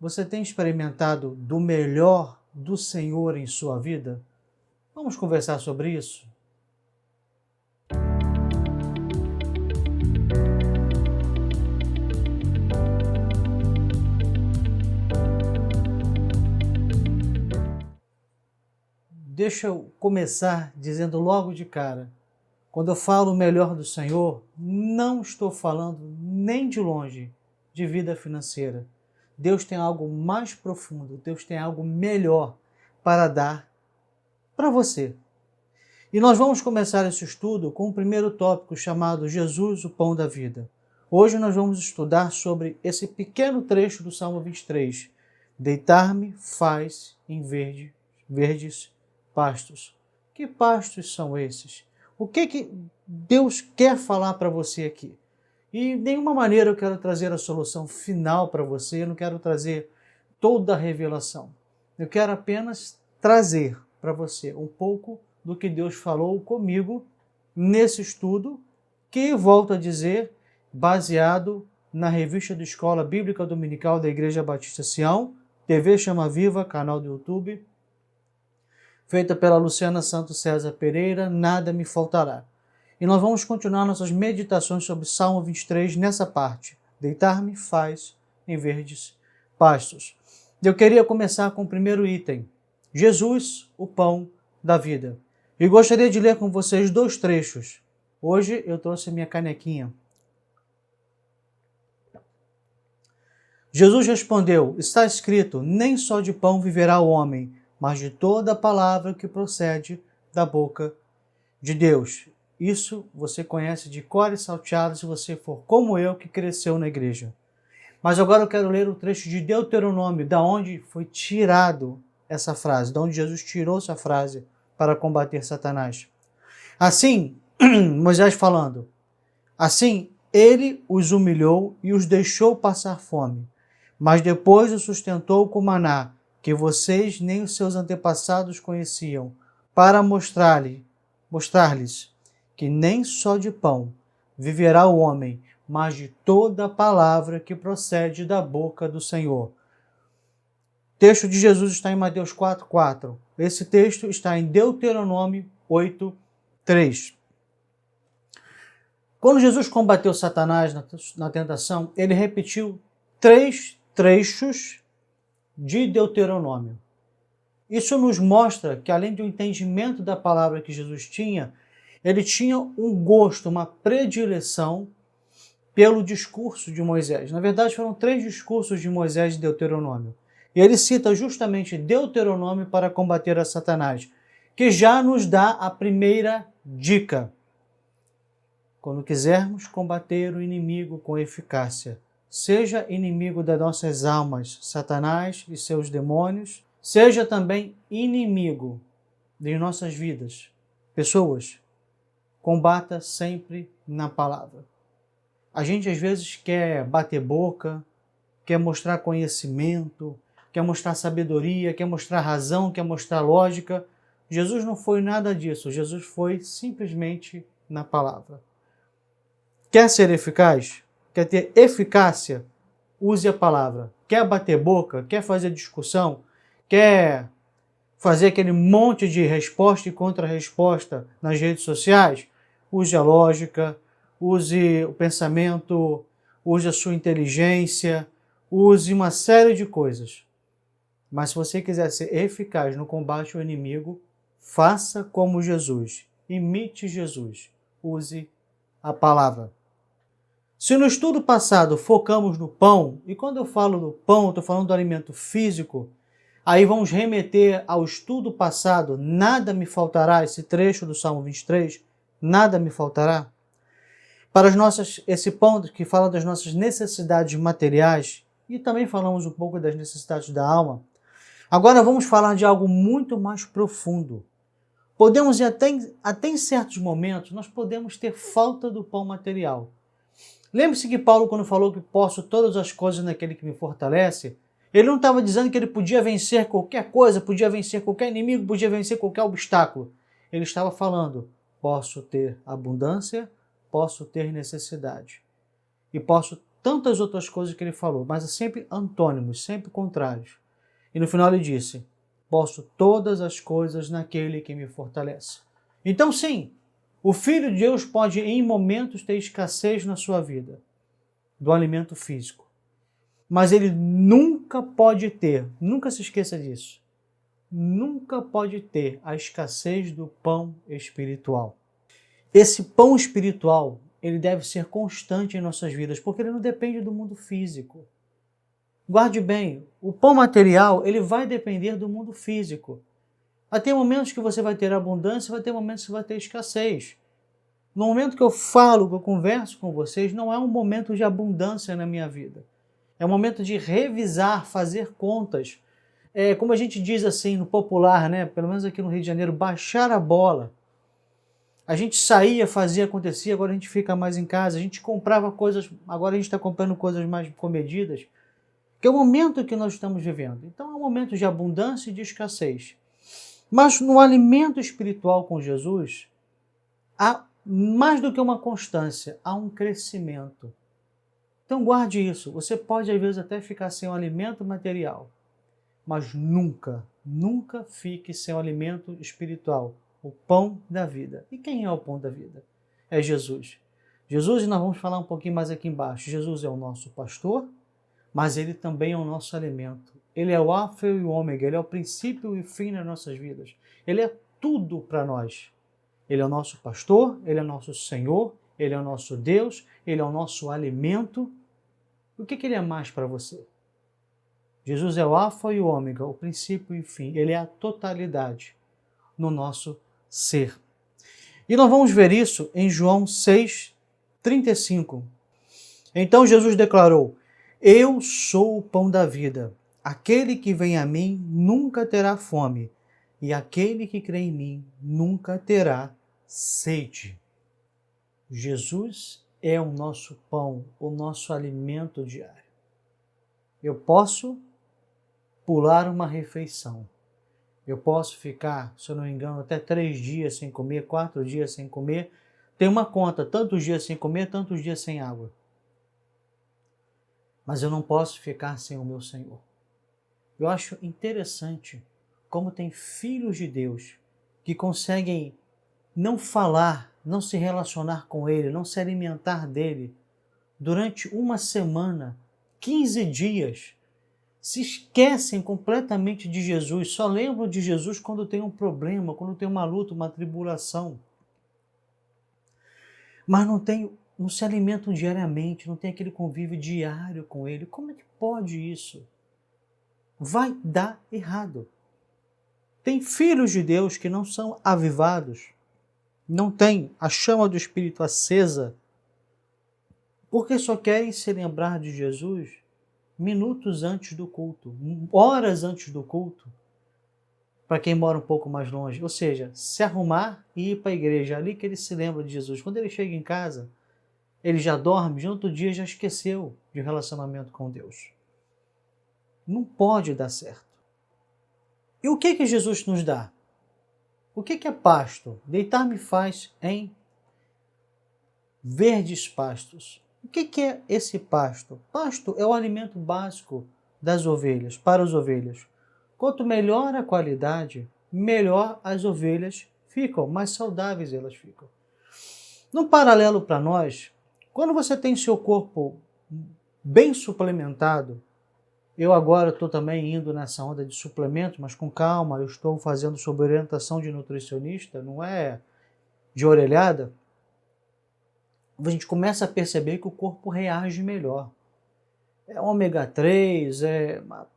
Você tem experimentado do melhor do Senhor em sua vida? Vamos conversar sobre isso? Deixa eu começar dizendo logo de cara, quando eu falo o melhor do Senhor, não estou falando nem de longe de vida financeira. Deus tem algo mais profundo, Deus tem algo melhor para dar para você. E nós vamos começar esse estudo com o primeiro tópico chamado Jesus, o Pão da Vida. Hoje nós vamos estudar sobre esse pequeno trecho do Salmo 23. Deitar-me faz em verdes pastos. Que pastos são esses? O que Deus quer falar para você aqui? E de nenhuma maneira eu quero trazer a solução final para você, eu não quero trazer toda a revelação. Eu quero apenas trazer para você um pouco do que Deus falou comigo nesse estudo, que, volto a dizer, baseado na revista de Escola Bíblica Dominical da Igreja Batista Sião, TV Chama Viva, canal do YouTube, feita pela Luciana Santos César Pereira, Nada Me Faltará. E nós vamos continuar nossas meditações sobre Salmo 23 nessa parte. Deitar-me faz em verdes pastos. Eu queria começar com o primeiro item. Jesus, o pão da vida. E gostaria de ler com vocês dois trechos. Hoje eu trouxe minha canequinha. Jesus respondeu, está escrito, nem só de pão viverá o homem, mas de toda a palavra que procede da boca de Deus. Isso você conhece de cor e salteado se você for como eu que cresceu na igreja. Mas agora eu quero ler o trecho de Deuteronômio, da onde foi tirado essa frase, da onde Jesus tirou essa frase para combater Satanás. Assim, Moisés falando, assim ele os humilhou e os deixou passar fome, mas depois os sustentou com maná, que vocês nem os seus antepassados conheciam, para mostrar-lhes que nem só de pão viverá o homem, mas de toda a palavra que procede da boca do Senhor. O texto de Jesus está em Mateus 4:4. Esse texto está em Deuteronômio 8:3. Quando Jesus combateu Satanás na tentação, ele repetiu 3 trechos de Deuteronômio. Isso nos mostra que, além do entendimento da palavra que Jesus tinha, ele tinha um gosto, uma predileção pelo discurso de Moisés. Na verdade, foram 3 discursos de Moisés de Deuteronômio. E ele cita justamente Deuteronômio para combater a Satanás, que já nos dá a primeira dica. Quando quisermos combater o inimigo com eficácia, seja inimigo das nossas almas, Satanás e seus demônios, seja também inimigo de nossas vidas, pessoas, combata sempre na palavra. A gente às vezes quer bater boca, quer mostrar conhecimento, quer mostrar sabedoria, quer mostrar razão, quer mostrar lógica. Jesus não foi nada disso, Jesus foi simplesmente na palavra. Quer ser eficaz? Quer ter eficácia? Use a palavra. Quer bater boca? Quer fazer discussão? Quer fazer aquele monte de resposta e contra-resposta nas redes sociais? Use a lógica, use o pensamento, use a sua inteligência, use uma série de coisas. Mas se você quiser ser eficaz no combate ao inimigo, faça como Jesus. Imite Jesus. Use a palavra. Se no estudo passado focamos no pão, e quando eu falo do pão, eu estou falando do alimento físico, aí vamos remeter ao estudo passado, nada me faltará, esse trecho do Salmo 23, nada me faltará. Para esse pão que fala das nossas necessidades materiais, e também falamos um pouco das necessidades da alma, agora vamos falar de algo muito mais profundo. Podemos, até em certos momentos, nós podemos ter falta do pão material. Lembre-se que Paulo, quando falou que posso todas as coisas naquele que me fortalece, ele não estava dizendo que ele podia vencer qualquer coisa, podia vencer qualquer inimigo, podia vencer qualquer obstáculo. Ele estava falando, posso ter abundância, posso ter necessidade. E posso tantas outras coisas que ele falou, mas sempre antônimos, sempre contrários. E no final ele disse: posso todas as coisas naquele que me fortalece. Então sim, o Filho de Deus pode em momentos ter escassez na sua vida do alimento físico, mas ele nunca pode ter, nunca se esqueça disso, nunca pode ter a escassez do pão espiritual. Esse pão espiritual, ele deve ser constante em nossas vidas, porque ele não depende do mundo físico. Guarde bem, o pão material, ele vai depender do mundo físico. Vai ter momentos que você vai ter abundância, vai ter momentos que você vai ter escassez. No momento que eu falo, que eu converso com vocês, não é um momento de abundância na minha vida. É um momento de revisar, fazer contas. Como a gente diz assim no popular, né? Pelo menos aqui no Rio de Janeiro, baixar a bola. A gente saía, fazia, acontecia, agora a gente fica mais em casa. A gente comprava coisas, agora a gente está comprando coisas mais comedidas. Que é o momento que nós estamos vivendo. Então é um momento de abundância e de escassez. Mas no alimento espiritual com Jesus, há mais do que uma constância, há um crescimento. Então guarde isso. Você pode às vezes até ficar sem um alimento material, mas nunca, nunca fique sem o alimento espiritual, o pão da vida. E quem é o pão da vida? É Jesus. Jesus, e nós vamos falar um pouquinho mais aqui embaixo. Jesus é o nosso pastor, mas ele também é o nosso alimento. Ele é o alfa e o ômega, ele é o princípio e o fim nas nossas vidas. Ele é tudo para nós. Ele é o nosso pastor, ele é o nosso Senhor, ele é o nosso Deus, ele é o nosso alimento. O que ele é mais para você? Jesus é o alfa e o ômega, o princípio e o fim. Ele é a totalidade no nosso ser. E nós vamos ver isso em João 6:35. Então Jesus declarou: eu sou o pão da vida. Aquele que vem a mim nunca terá fome, e aquele que crê em mim nunca terá sede. Jesus é o nosso pão, o nosso alimento diário. Eu posso pular uma refeição. Eu posso ficar, se eu não me engano, até 3 dias sem comer, 4 dias sem comer. Tem uma conta, tantos dias sem comer, tantos dias sem água. Mas eu não posso ficar sem o meu Senhor. Eu acho interessante como tem filhos de Deus que conseguem não falar, não se relacionar com Ele, não se alimentar dEle durante uma semana, 15 dias, se esquecem completamente de Jesus, só lembram de Jesus quando tem um problema, quando tem uma luta, uma tribulação. Mas não se alimentam diariamente, não tem aquele convívio diário com Ele. Como é que pode isso? Vai dar errado. Tem filhos de Deus que não são avivados, não têm a chama do Espírito acesa, porque só querem se lembrar de Jesus minutos antes do culto, horas antes do culto, para quem mora um pouco mais longe. Ou seja, se arrumar e ir para a igreja, ali que ele se lembra de Jesus. Quando ele chega em casa, ele já dorme, já no outro dia já esqueceu de relacionamento com Deus. Não pode dar certo. E o que Jesus nos dá? O que é pasto? Deitar-me faz em verdes pastos. O que é esse pasto? Pasto é o alimento básico das ovelhas, para as ovelhas. Quanto melhor a qualidade, melhor as ovelhas ficam, mais saudáveis elas ficam. No paralelo para nós, quando você tem seu corpo bem suplementado, eu agora estou também indo nessa onda de suplementos, mas com calma, eu estou fazendo sob orientação de nutricionista, não é de orelhada. A gente começa a perceber que o corpo reage melhor. É ômega 3,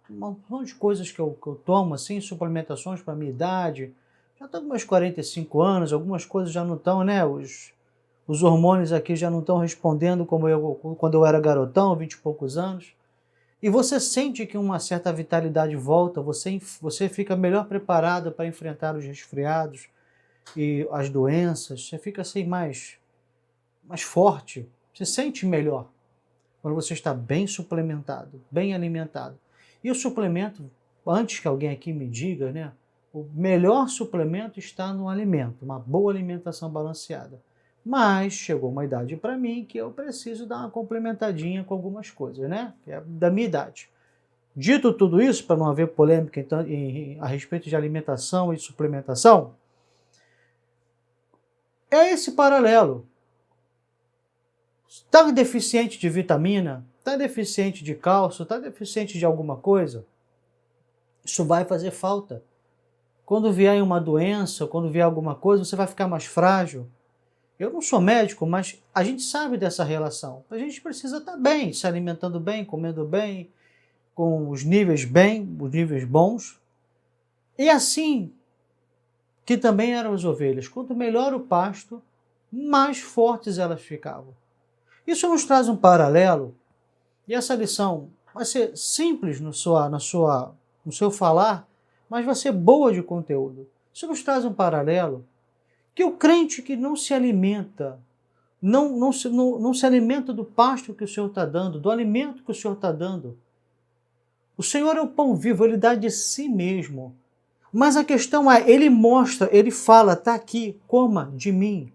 um monte de coisas que eu tomo, assim, suplementações para a minha idade. Já estou com meus 45 anos, algumas coisas já não estão, né? Os hormônios aqui já não estão respondendo como quando eu era garotão, 20 e poucos anos. E você sente que uma certa vitalidade volta, você fica melhor preparado para enfrentar os resfriados e as doenças, você fica assim mais forte, você sente melhor quando você está bem suplementado, bem alimentado. E o suplemento, antes que alguém aqui me diga, né, o melhor suplemento está no alimento, uma boa alimentação balanceada. Mas chegou uma idade para mim que eu preciso dar uma complementadinha com algumas coisas, né? Que é da minha idade. Dito tudo isso, para não haver polêmica então, a respeito de alimentação e suplementação, é esse paralelo. Está deficiente de vitamina, está deficiente de cálcio, está deficiente de alguma coisa, isso vai fazer falta. Quando vier uma doença, quando vier alguma coisa, você vai ficar mais frágil. Eu não sou médico, mas a gente sabe dessa relação. A gente precisa estar bem, se alimentando bem, comendo bem, com os níveis bons. E assim que também eram as ovelhas. Quanto melhor o pasto, mais fortes elas ficavam. Isso nos traz um paralelo, e essa lição vai ser simples no seu falar, mas vai ser boa de conteúdo. Isso nos traz um paralelo que o crente que não se alimenta, não se alimenta do pasto que o Senhor está dando, do alimento que o Senhor está dando. O Senhor é o pão vivo, Ele dá de si mesmo. Mas a questão é, Ele mostra, Ele fala, está aqui, coma de mim.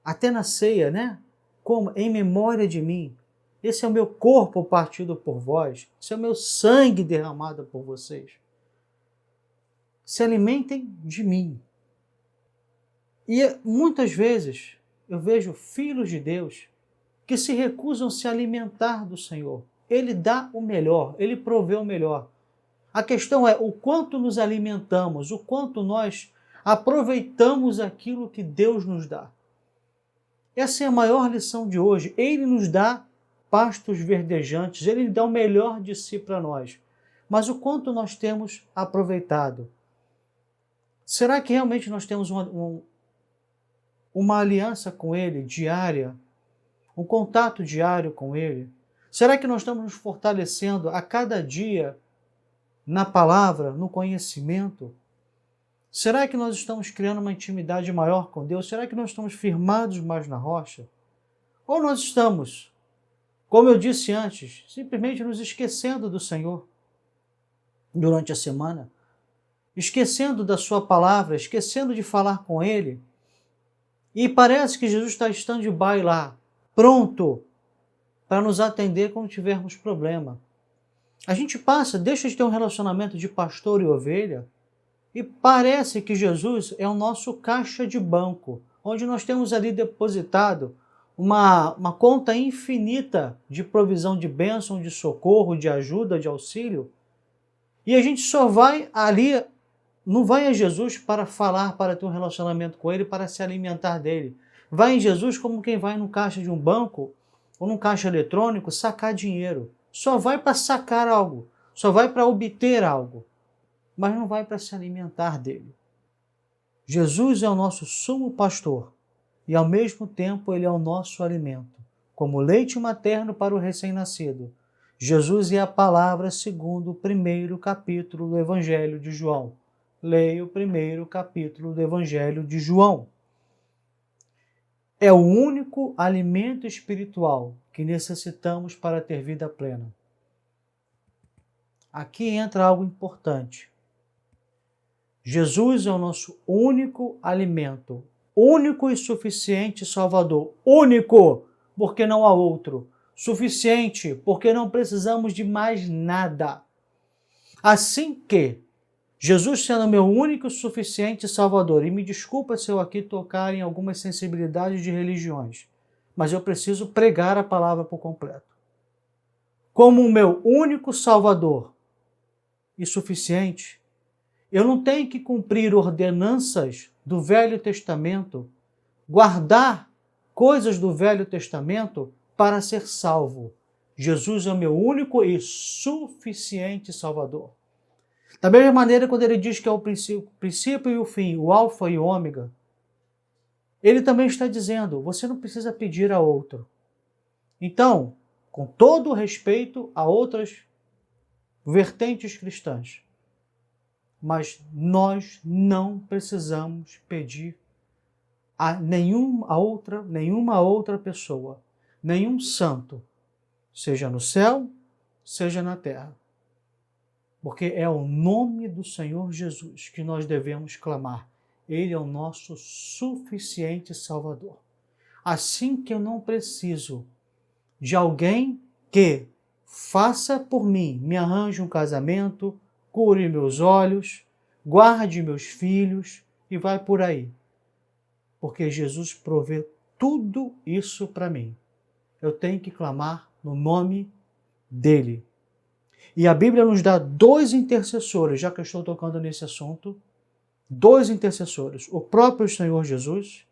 Até na ceia, né? Coma em memória de mim. Esse é o meu corpo partido por vós. Esse é o meu sangue derramado por vocês. Se alimentem de mim. E muitas vezes eu vejo filhos de Deus que se recusam a se alimentar do Senhor. Ele dá o melhor, Ele provê o melhor. A questão é o quanto nos alimentamos, o quanto nós aproveitamos aquilo que Deus nos dá. Essa é a maior lição de hoje. Ele nos dá pastos verdejantes, Ele dá o melhor de si para nós. Mas o quanto nós temos aproveitado? Será que realmente nós temos uma aliança com Ele diária? Um contato diário com Ele? Será que nós estamos nos fortalecendo a cada dia na palavra, no conhecimento? Será que nós estamos criando uma intimidade maior com Deus? Será que nós estamos firmados mais na rocha? Ou nós estamos, como eu disse antes, simplesmente nos esquecendo do Senhor durante a semana, esquecendo da sua palavra, esquecendo de falar com Ele, e parece que Jesus está stand-by lá, pronto para nos atender quando tivermos problema. A gente deixa de ter um relacionamento de pastor e ovelha, e parece que Jesus é o nosso caixa de banco, onde nós temos ali depositado uma conta infinita de provisão de bênção, de socorro, de ajuda, de auxílio. E a gente só vai ali, não vai a Jesus para falar, para ter um relacionamento com Ele, para se alimentar dele. Vai em Jesus como quem vai no caixa de um banco ou num caixa eletrônico sacar dinheiro. Só vai para sacar algo, só vai para obter algo, mas não vai para se alimentar dele. Jesus é o nosso sumo pastor e, ao mesmo tempo, Ele é o nosso alimento, como leite materno para o recém-nascido. Jesus é a palavra segundo o primeiro capítulo do Evangelho de João. Leia o primeiro capítulo do Evangelho de João. É o único alimento espiritual que necessitamos para ter vida plena. Aqui entra algo importante. Jesus é o nosso único alimento, único e suficiente Salvador. Único, porque não há outro. Suficiente, porque não precisamos de mais nada. Assim que Jesus sendo meu único e suficiente Salvador, e me desculpa se eu aqui tocar em algumas sensibilidades de religiões, mas eu preciso pregar a palavra por completo. Como o meu único Salvador e suficiente, eu não tenho que cumprir ordenanças do Velho Testamento, guardar coisas do Velho Testamento para ser salvo. Jesus é o meu único e suficiente Salvador. Da mesma maneira, quando ele diz que é o princípio e o fim, o alfa e o ômega, ele também está dizendo, você não precisa pedir a outro. Então, com todo o respeito a outras vertentes cristãs, mas nós não precisamos pedir a nenhuma outra pessoa, nenhum santo, seja no céu, seja na terra. Porque é o nome do Senhor Jesus que nós devemos clamar. Ele é o nosso suficiente Salvador. Assim que eu não preciso de alguém que faça por mim, me arranje um casamento, cure meus olhos, guarde meus filhos e vai por aí. Porque Jesus provê tudo isso para mim. Eu tenho que clamar no nome dele. E a Bíblia nos dá dois intercessores, já que eu estou tocando nesse assunto, dois intercessores, o próprio Senhor Jesus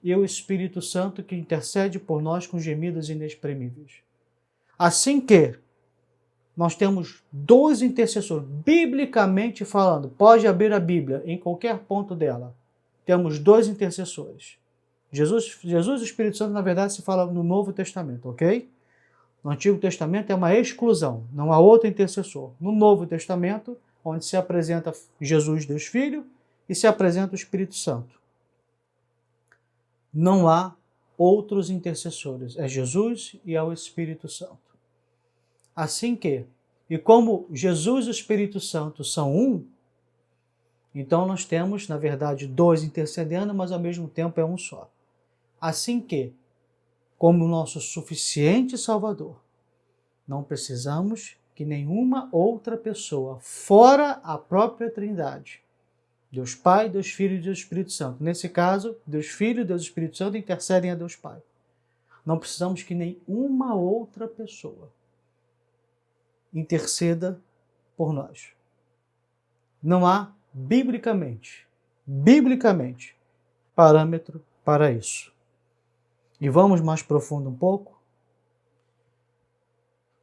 e o Espírito Santo que intercede por nós com gemidos inexprimíveis. Assim que nós temos dois intercessores, biblicamente falando, pode abrir a Bíblia em qualquer ponto dela, temos dois intercessores. Jesus e o Espírito Santo, na verdade, se fala no Novo Testamento, ok? No Antigo Testamento é uma exclusão, não há outro intercessor. No Novo Testamento, onde se apresenta Jesus, Deus Filho, e se apresenta o Espírito Santo. Não há outros intercessores, é Jesus e é o Espírito Santo. Assim que, e como Jesus e o Espírito Santo são um, então nós temos, na verdade, dois intercedendo, mas ao mesmo tempo é um só. Assim que, como nosso suficiente Salvador, não precisamos que nenhuma outra pessoa, fora a própria Trindade, Deus Pai, Deus Filho e Deus Espírito Santo. Nesse caso, Deus Filho e Deus Espírito Santo intercedem a Deus Pai. Não precisamos que nenhuma outra pessoa interceda por nós. Não há, biblicamente, parâmetro para isso. E vamos mais profundo um pouco?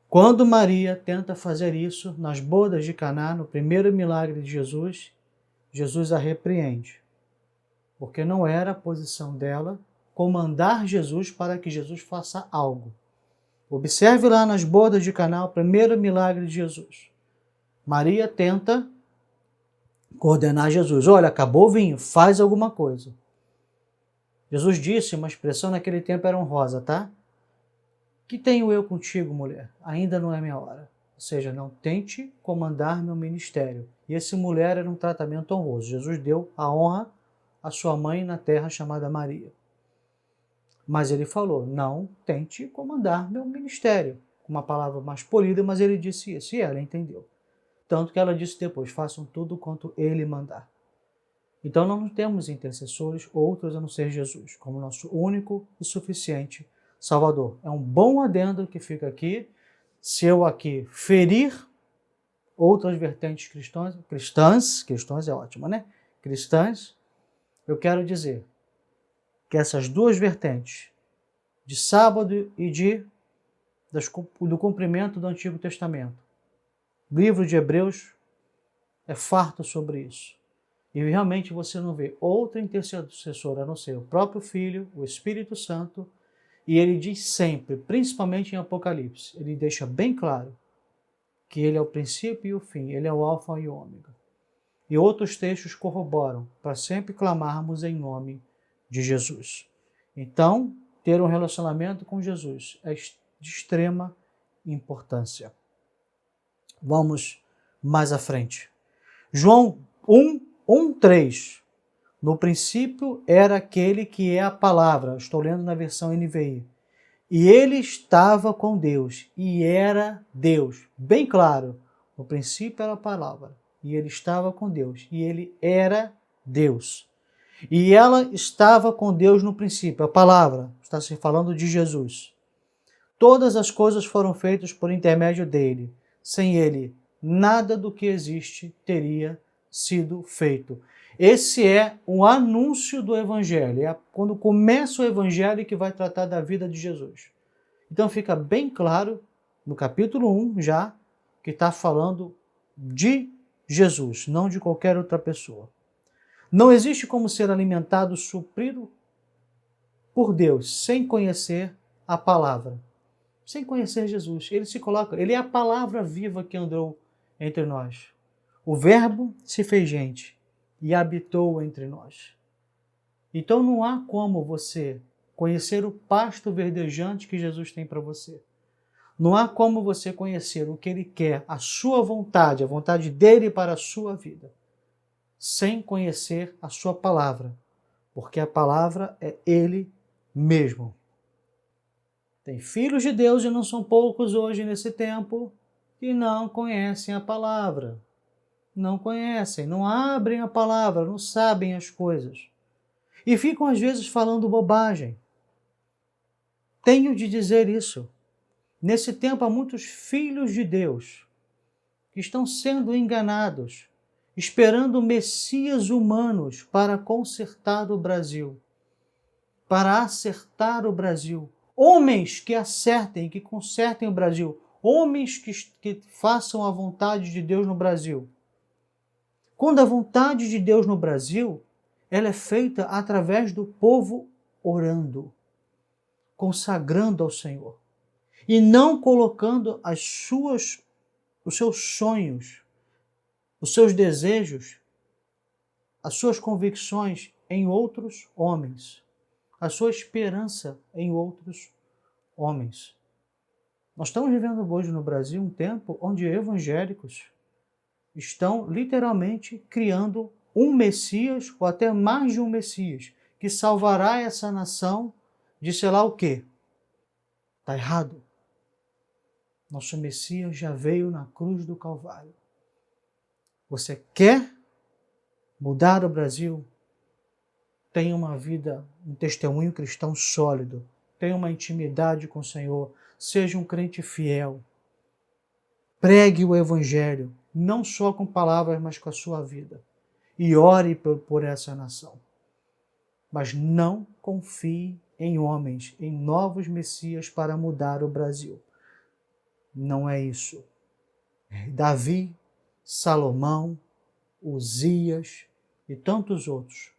Quando Maria tenta fazer isso nas bodas de Caná, no primeiro milagre de Jesus, Jesus a repreende, porque não era a posição dela comandar Jesus para que Jesus faça algo. Observe lá nas bodas de Caná, o primeiro milagre de Jesus. Maria tenta coordenar Jesus. Olha, acabou o vinho, faz alguma coisa. Jesus disse, uma expressão naquele tempo era honrosa, tá? Que tenho eu contigo, mulher? Ainda não é minha hora. Ou seja, não tente comandar meu ministério. E esse mulher era um tratamento honroso. Jesus deu a honra à sua mãe na terra chamada Maria. Mas ele falou, não tente comandar meu ministério. Uma palavra mais polida, mas ele disse isso. E ela entendeu. Tanto que ela disse depois, façam tudo quanto ele mandar. Então não temos intercessores outros a não ser Jesus, como nosso único e suficiente Salvador. É um bom adendo que fica aqui. Se eu aqui ferir outras vertentes cristãs é ótimo, né? Cristãs, eu quero dizer que essas duas vertentes, de sábado e do cumprimento do Antigo Testamento, o livro de Hebreus é farto sobre isso. E realmente você não vê outro intercessor a não ser o próprio Filho, o Espírito Santo, e ele diz sempre, principalmente em Apocalipse, ele deixa bem claro que ele é o princípio e o fim, ele é o alfa e o ômega. E outros textos corroboram para sempre clamarmos em nome de Jesus. Então, ter um relacionamento com Jesus é de extrema importância. Vamos mais à frente. João 1:3. No princípio era aquele que é a palavra. Estou lendo na versão NVI. E ele estava com Deus e era Deus. Bem claro, no princípio era a palavra. E ele estava com Deus e ele era Deus. E ela estava com Deus no princípio. A palavra está se falando de Jesus. Todas as coisas foram feitas por intermédio dele. Sem ele, nada do que existe teria sido feito. Esse é o anúncio do Evangelho. É quando começa o Evangelho que vai tratar da vida de Jesus. Então fica bem claro, no capítulo 1 já, que está falando de Jesus, não de qualquer outra pessoa. Não existe como ser alimentado, suprido por Deus, sem conhecer a palavra, sem conhecer Jesus. Ele se coloca, ele é a palavra viva que andou entre nós. O Verbo se fez gente e habitou entre nós. Então não há como você conhecer o pasto verdejante que Jesus tem para você. Não há como você conhecer o que Ele quer, a sua vontade, a vontade dEle para a sua vida, sem conhecer a sua palavra, porque a palavra é Ele mesmo. Tem filhos de Deus, e não são poucos hoje nesse tempo, que não conhecem a palavra. Não conhecem, não abrem a palavra, não sabem as coisas. E ficam às vezes falando bobagem. Tenho de dizer isso. Nesse tempo há muitos filhos de Deus que estão sendo enganados, esperando messias humanos para consertar o Brasil, para acertar o Brasil. Homens que acertem, que consertem o Brasil. Homens que façam a vontade de Deus no Brasil. Quando a vontade de Deus no Brasil, ela é feita através do povo orando, consagrando ao Senhor, e não colocando os seus sonhos, os seus desejos, as suas convicções em outros homens, a sua esperança em outros homens. Nós estamos vivendo hoje no Brasil um tempo onde evangélicos estão literalmente criando um Messias, ou até mais de um Messias, que salvará essa nação de sei lá o quê. Está errado. Nosso Messias já veio na cruz do Calvário. Você quer mudar o Brasil? Tenha uma vida, um testemunho cristão sólido. Tenha uma intimidade com o Senhor. Seja um crente fiel. Pregue o Evangelho, não só com palavras, mas com a sua vida. E ore por essa nação. Mas não confie em homens, em novos messias para mudar o Brasil. Não é isso. Davi, Salomão, Uzias e tantos outros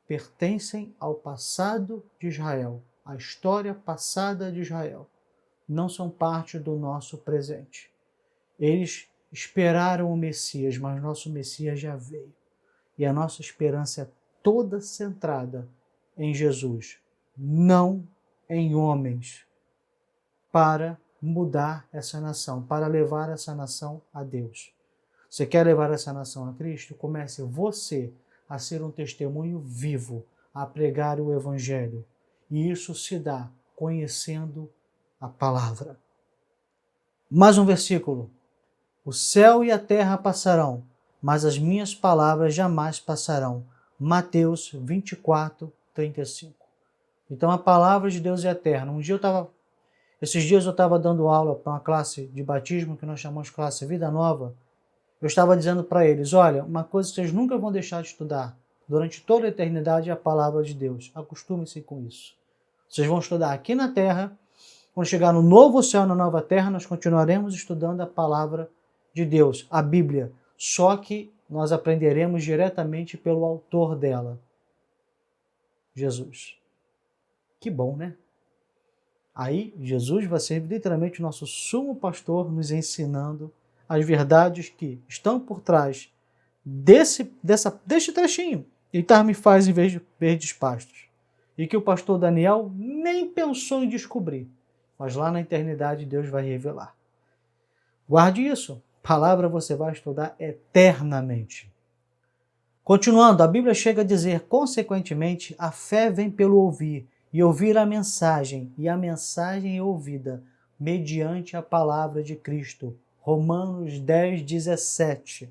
pertencem ao passado de Israel, à história passada de Israel. Não são parte do nosso presente. Eles esperaram o Messias, mas nosso Messias já veio. E a nossa esperança é toda centrada em Jesus, não em homens, para mudar essa nação, para levar essa nação a Deus. Você quer levar essa nação a Cristo? Comece você a ser um testemunho vivo, a pregar o Evangelho. E isso se dá conhecendo a palavra. Mais um versículo. O céu e a terra passarão, mas as minhas palavras jamais passarão. Mateus 24, 35. Então a palavra de Deus é eterna. Esses dias eu estava dando aula para uma classe de batismo, que nós chamamos de classe Vida Nova. Eu estava dizendo para eles, olha, uma coisa que vocês nunca vão deixar de estudar durante toda a eternidade é a palavra de Deus. Acostume-se com isso. Vocês vão estudar aqui na terra, quando chegar no novo céu e na nova terra, nós continuaremos estudando a palavra de Deus, a Bíblia. Só que nós aprenderemos diretamente pelo autor dela, Jesus. Que bom, né? Aí Jesus vai ser literalmente o nosso sumo pastor, nos ensinando as verdades que estão por trás deste trechinho. Deitar me faz em vez de verdes pastos. E que o pastor Daniel nem pensou em descobrir. Mas lá na eternidade Deus vai revelar. Guarde isso. Palavra você vai estudar eternamente. Continuando, a Bíblia chega a dizer, consequentemente, a fé vem pelo ouvir, e ouvir a mensagem, e a mensagem é ouvida mediante a palavra de Cristo. Romanos 10, 17.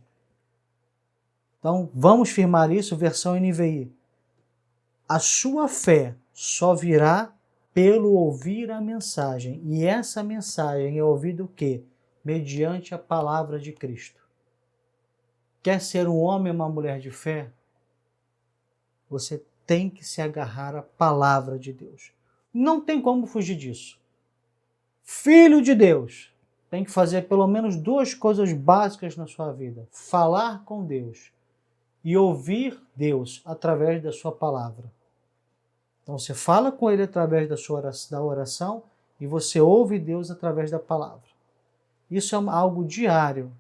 Então, vamos firmar isso, versão NVI. A sua fé só virá pelo ouvir a mensagem, e essa mensagem é ouvida o quê? Mediante a palavra de Cristo. Quer ser um homem ou uma mulher de fé? Você tem que se agarrar à palavra de Deus. Não tem como fugir disso. Filho de Deus tem que fazer pelo menos duas coisas básicas na sua vida. Falar com Deus e ouvir Deus através da sua palavra. Então você fala com Ele através da oração e você ouve Deus através da palavra. Isso é algo diário,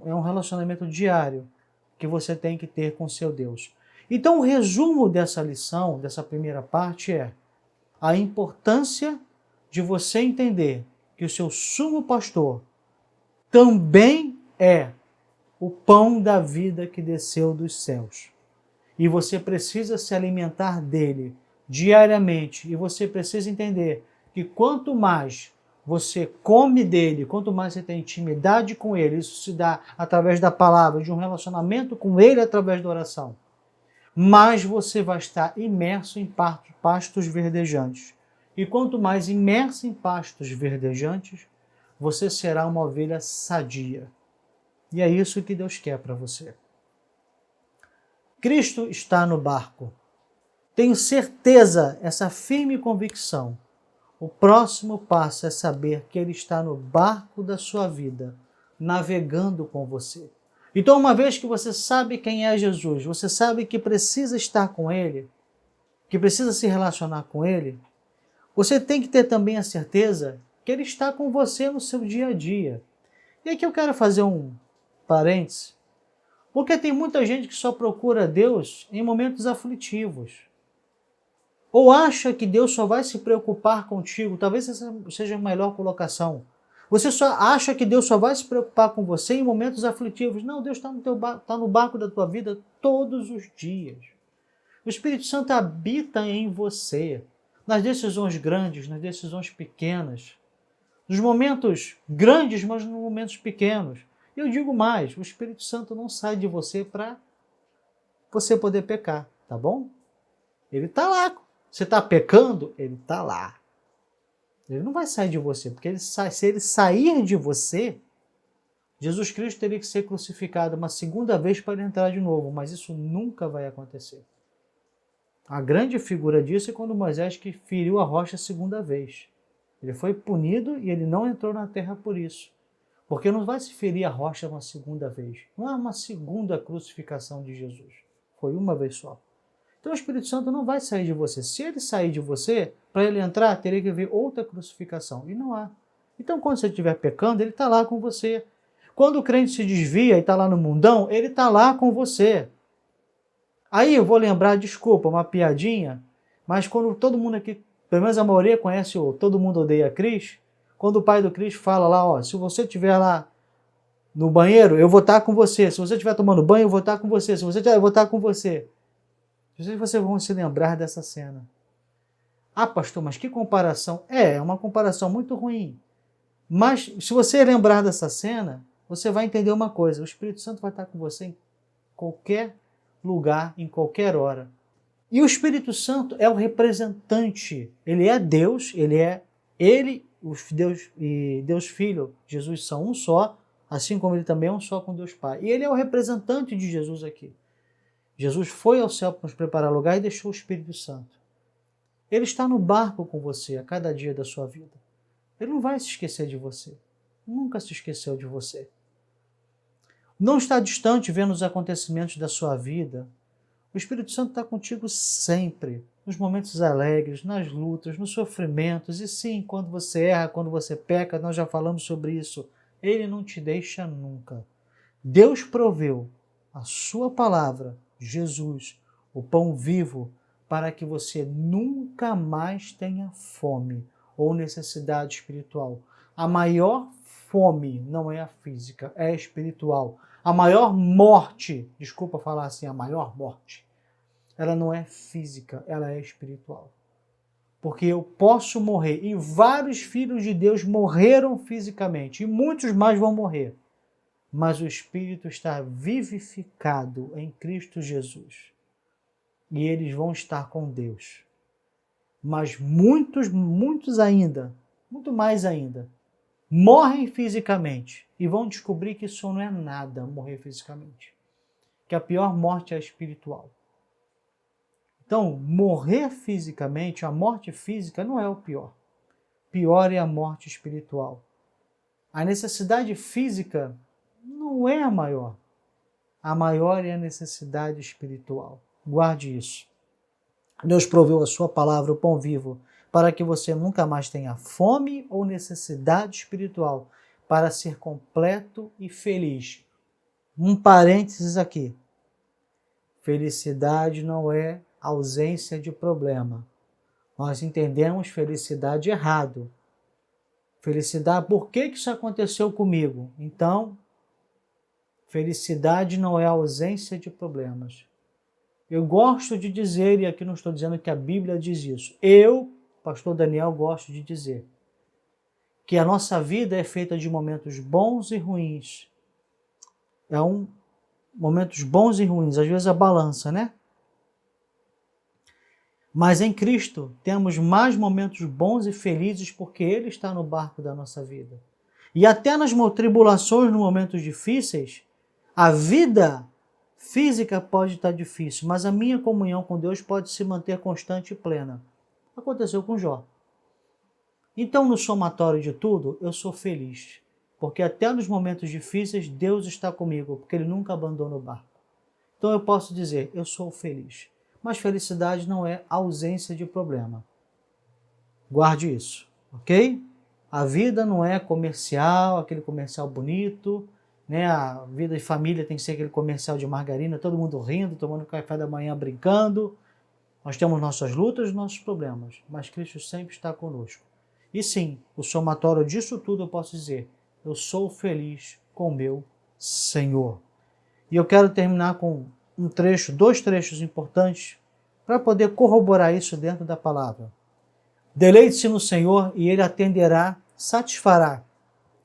é um relacionamento diário que você tem que ter com seu Deus. Então o resumo dessa lição, dessa primeira parte é a importância de você entender que o seu sumo pastor também é o pão da vida que desceu dos céus. E você precisa se alimentar dele diariamente. E você precisa entender que quanto mais você come dele, quanto mais você tem intimidade com ele, isso se dá através da palavra, de um relacionamento com ele através da oração, mais você vai estar imerso em pastos verdejantes. E quanto mais imerso em pastos verdejantes, você será uma ovelha sadia. E é isso que Deus quer para você. Cristo está no barco. Tenho certeza, essa firme convicção. O próximo passo é saber que Ele está no barco da sua vida, navegando com você. Então, uma vez que você sabe quem é Jesus, você sabe que precisa estar com Ele, que precisa se relacionar com Ele, você tem que ter também a certeza que Ele está com você no seu dia a dia. E aqui eu quero fazer um parênteses, porque tem muita gente que só procura Deus em momentos aflitivos. Ou acha que Deus só vai se preocupar contigo, talvez essa seja a melhor colocação. Você só acha que Deus só vai se preocupar com você em momentos aflitivos. Não, Deus está no barco da tua vida todos os dias. O Espírito Santo habita em você, nas decisões grandes, nas decisões pequenas, nos momentos grandes, mas nos momentos pequenos. E eu digo mais, o Espírito Santo não sai de você para você poder pecar, tá bom? Ele está lá. Você está pecando? Ele está lá. Ele não vai sair de você, porque se ele sair de você, Jesus Cristo teria que ser crucificado uma segunda vez para ele entrar de novo, mas isso nunca vai acontecer. A grande figura disso é quando Moisés que feriu a rocha a segunda vez. Ele foi punido e ele não entrou na terra por isso. Porque não vai se ferir a rocha uma segunda vez. Não há uma segunda crucificação de Jesus. Foi uma vez só. Então o Espírito Santo não vai sair de você. Se ele sair de você, para ele entrar, teria que haver outra crucificação. E não há. Então quando você estiver pecando, ele está lá com você. Quando o crente se desvia e está lá no mundão, ele está lá com você. Aí eu vou lembrar, desculpa, uma piadinha, mas quando todo mundo aqui, pelo menos a maioria conhece o Todo Mundo Odeia Cris, quando o pai do Cris fala lá, ó, se você estiver lá no banheiro, eu vou estar com você. Se você estiver tomando banho, eu vou estar com você. Se você estiver, eu vou estar com você. Não sei se vocês vão se lembrar dessa cena. Ah, pastor, mas que comparação? É uma comparação muito ruim. Mas se você lembrar dessa cena, você vai entender uma coisa. O Espírito Santo vai estar com você em qualquer lugar, em qualquer hora. E o Espírito Santo é o representante. Ele é Deus, Deus e Deus Filho, Jesus são um só, assim como ele também é um só com Deus Pai. E ele é o representante de Jesus aqui. Jesus foi ao céu para nos preparar lugar e deixou o Espírito Santo. Ele está no barco com você a cada dia da sua vida. Ele não vai se esquecer de você. Nunca se esqueceu de você. Não está distante vendo os acontecimentos da sua vida. O Espírito Santo está contigo sempre, nos momentos alegres, nas lutas, nos sofrimentos. E sim, quando você erra, quando você peca, nós já falamos sobre isso. Ele não te deixa nunca. Deus proveu a sua palavra, Jesus, o pão vivo, para que você nunca mais tenha fome ou necessidade espiritual. A maior fome não é a física, é a espiritual. A maior morte, desculpa falar assim, a maior morte, ela não é física, ela é espiritual. Porque eu posso morrer, e vários filhos de Deus morreram fisicamente, e muitos mais vão morrer. Mas o Espírito está vivificado em Cristo Jesus. E eles vão estar com Deus. Mas muitos ainda, muito mais ainda, morrem fisicamente e vão descobrir que isso não é nada, morrer fisicamente. Que a pior morte é a espiritual. Então, morrer fisicamente, a morte física não é o pior. Pior é a morte espiritual. A necessidade física não é a maior. A maior é a necessidade espiritual. Guarde isso. Deus proveu a sua palavra, o pão vivo, para que você nunca mais tenha fome ou necessidade espiritual, para ser completo e feliz. Um parênteses aqui. Felicidade não é ausência de problema. Nós entendemos felicidade errado. Felicidade, por que isso aconteceu comigo? Então, felicidade não é ausência de problemas. Eu gosto de dizer, e aqui não estou dizendo que a Bíblia diz isso, eu, pastor Daniel, gosto de dizer que a nossa vida é feita de momentos bons e ruins. Momentos bons e ruins, às vezes a balança, né? Mas em Cristo temos mais momentos bons e felizes porque Ele está no barco da nossa vida. E até nas tribulações, nos momentos difíceis, a vida física pode estar difícil, mas a minha comunhão com Deus pode se manter constante e plena. Aconteceu com Jó. Então, no somatório de tudo, eu sou feliz, porque até nos momentos difíceis, Deus está comigo, porque Ele nunca abandona o barco. Então eu posso dizer, eu sou feliz. Mas felicidade não é ausência de problema. Guarde isso, ok? A vida não é comercial, aquele comercial bonito, né? A vida de família tem que ser aquele comercial de margarina, todo mundo rindo, tomando café da manhã, brincando. Nós temos nossas lutas, nossos problemas, mas Cristo sempre está conosco. E sim, o somatório disso tudo eu posso dizer, eu sou feliz com o meu Senhor. E eu quero terminar com dois trechos importantes para poder corroborar isso dentro da palavra. Deleite-se no Senhor e Ele atenderá, satisfará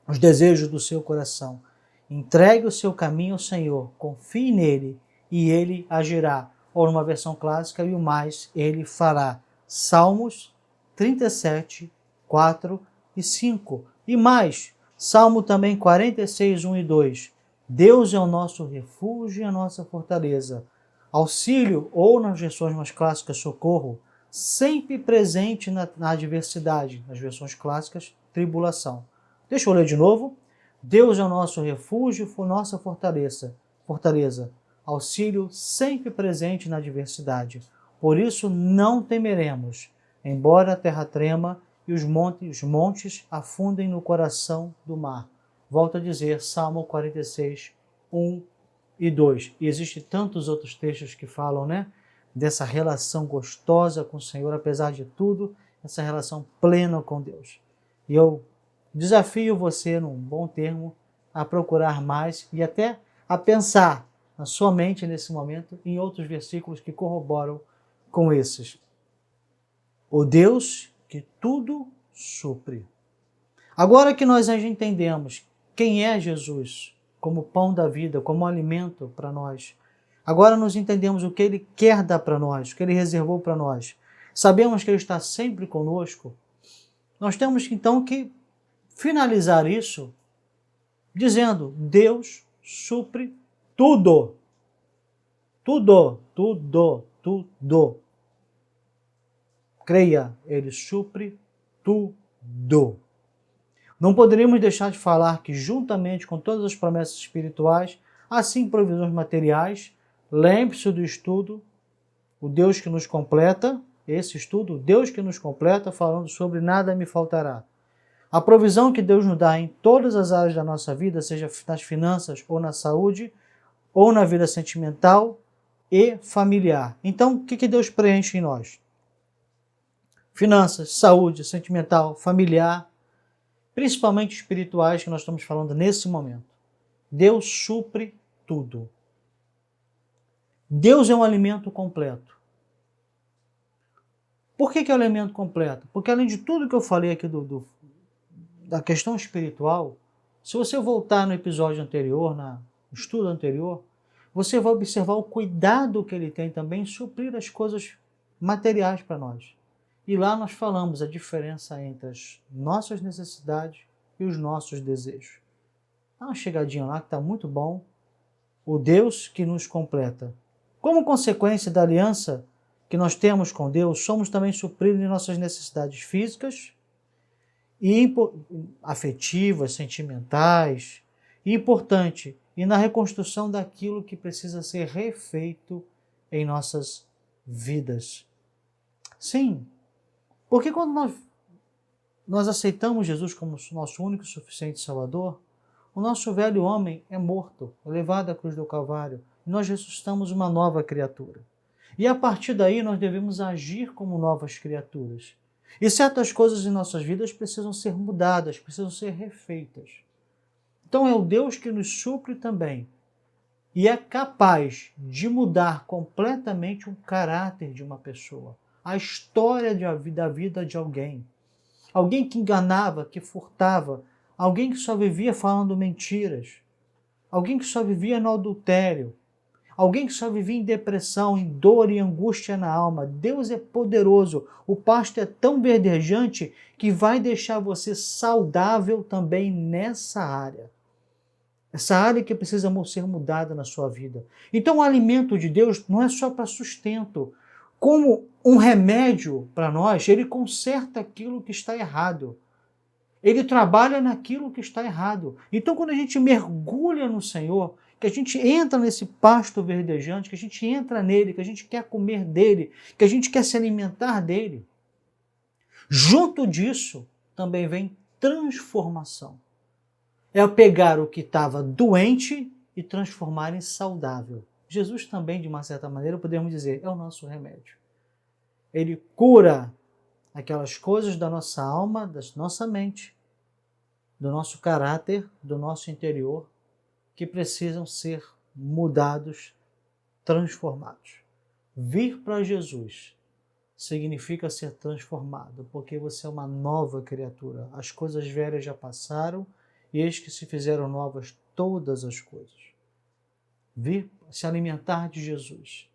os desejos do seu coração. Entregue o seu caminho ao Senhor, confie nele e Ele agirá. Ou numa versão clássica, e o mais Ele fará. Salmos 37, 4 e 5. E mais, Salmo também 46, 1 e 2. Deus é o nosso refúgio e a nossa fortaleza. Auxílio, ou nas versões mais clássicas, socorro, sempre presente na adversidade. Nas versões clássicas, tribulação. Deixa eu ler de novo. Deus é o nosso refúgio, nossa fortaleza. Auxílio sempre presente na adversidade. Por isso não temeremos, embora a terra trema e os montes afundem no coração do mar. Volto a dizer, Salmo 46, 1 e 2. E existem tantos outros textos que falam, né? Dessa relação gostosa com o Senhor, apesar de tudo, essa relação plena com Deus. E eu desafio você, num bom termo, a procurar mais e até a pensar na sua mente nesse momento em outros versículos que corroboram com esses. O Deus que tudo supre. Agora que nós já entendemos quem é Jesus como pão da vida, como alimento para nós, agora nós entendemos o que Ele quer dar para nós, o que Ele reservou para nós. Sabemos que Ele está sempre conosco. Nós temos então que finalizar isso dizendo, Deus supre tudo. Tudo, tudo, tudo. Creia, Ele supre tudo. Não poderíamos deixar de falar que, juntamente com todas as promessas espirituais, assim provisões materiais, lembre-se do estudo, o Deus que nos completa, esse estudo, o Deus que nos completa, falando sobre nada me faltará. A provisão que Deus nos dá em todas as áreas da nossa vida, seja nas finanças ou na saúde, ou na vida sentimental e familiar. Então, o que Deus preenche em nós? Finanças, saúde, sentimental, familiar, principalmente espirituais, que nós estamos falando nesse momento. Deus supre tudo. Deus é um alimento completo. Por que é um alimento completo? Porque além de tudo que eu falei aqui da questão espiritual, se você voltar no episódio anterior, no estudo anterior, você vai observar o cuidado que Ele tem também em suprir as coisas materiais para nós. E lá nós falamos a diferença entre as nossas necessidades e os nossos desejos. Dá uma chegadinha lá que está muito bom. O Deus que nos completa. Como consequência da aliança que nós temos com Deus, somos também supridos em nossas necessidades físicas e afetivas, sentimentais, e importante, e na reconstrução daquilo que precisa ser refeito em nossas vidas. Sim, porque quando nós aceitamos Jesus como nosso único e suficiente Salvador, o nosso velho homem é morto, é levado à cruz do Calvário, e nós ressuscitamos uma nova criatura. E a partir daí nós devemos agir como novas criaturas. E certas coisas em nossas vidas precisam ser mudadas, precisam ser refeitas. Então é o Deus que nos supre também e é capaz de mudar completamente o caráter de uma pessoa, a história da vida de alguém. Alguém que enganava, que furtava, alguém que só vivia falando mentiras, alguém que só vivia no adultério, alguém que só vivia em depressão, em dor e angústia na alma. Deus é poderoso. O pasto é tão verdejante que vai deixar você saudável também nessa área. Essa área que precisa ser mudada na sua vida. Então o alimento de Deus não é só para sustento. Como um remédio para nós, ele conserta aquilo que está errado. Ele trabalha naquilo que está errado. Então quando a gente mergulha no Senhor, que a gente entra nesse pasto verdejante, que a gente entra nele, que a gente quer comer dele, que a gente quer se alimentar dele, junto disso também vem transformação. É pegar o que estava doente e transformar em saudável. Jesus também, de uma certa maneira, podemos dizer, é o nosso remédio. Ele cura aquelas coisas da nossa alma, da nossa mente, do nosso caráter, do nosso interior, que precisam ser mudados, transformados. Vir para Jesus significa ser transformado, porque você é uma nova criatura. As coisas velhas já passaram, e eis que se fizeram novas todas as coisas. Vir se alimentar de Jesus,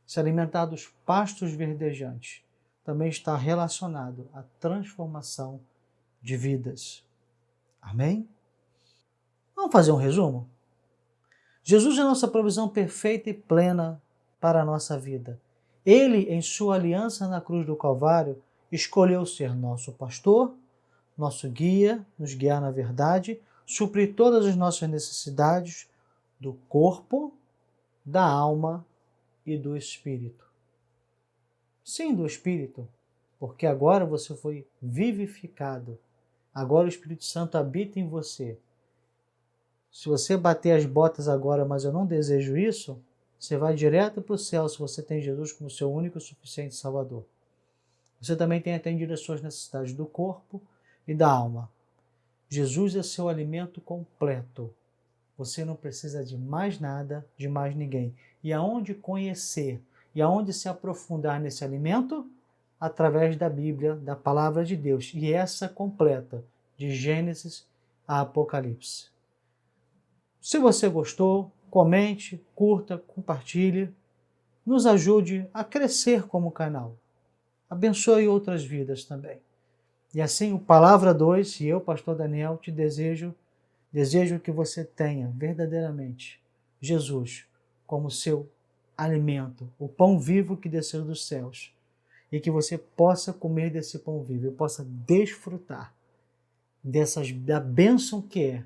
se alimentar dos pastos verdejantes, também está relacionado à transformação de vidas. Amém? Vamos fazer um resumo? Jesus é a nossa provisão perfeita e plena para a nossa vida. Ele, em sua aliança na cruz do Calvário, escolheu ser nosso pastor, nosso guia, nos guiar na verdade, suprir todas as nossas necessidades do corpo, da alma e do espírito. Sim, do espírito, porque agora você foi vivificado. Agora o Espírito Santo habita em você. Se você bater as botas agora, mas eu não desejo isso, você vai direto para o céu se você tem Jesus como seu único e suficiente Salvador. Você também tem atendido as suas necessidades do corpo e da alma. Jesus é seu alimento completo. Você não precisa de mais nada, de mais ninguém. E aonde conhecer e aonde se aprofundar nesse alimento? Através da Bíblia, da Palavra de Deus. E essa completa, de Gênesis a Apocalipse. Se você gostou, comente, curta, compartilhe. Nos ajude a crescer como canal. Abençoe outras vidas também. E assim, o Palavra 2 e eu, Pastor Daniel, te desejo que você tenha verdadeiramente Jesus como seu alimento, o pão vivo que desceu dos céus, e que você possa comer desse pão vivo e possa desfrutar da bênção que é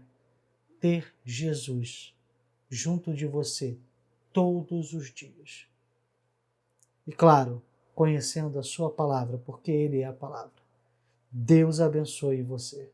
ter Jesus junto de você todos os dias. E claro, conhecendo a sua palavra, porque Ele é a palavra. Deus abençoe você.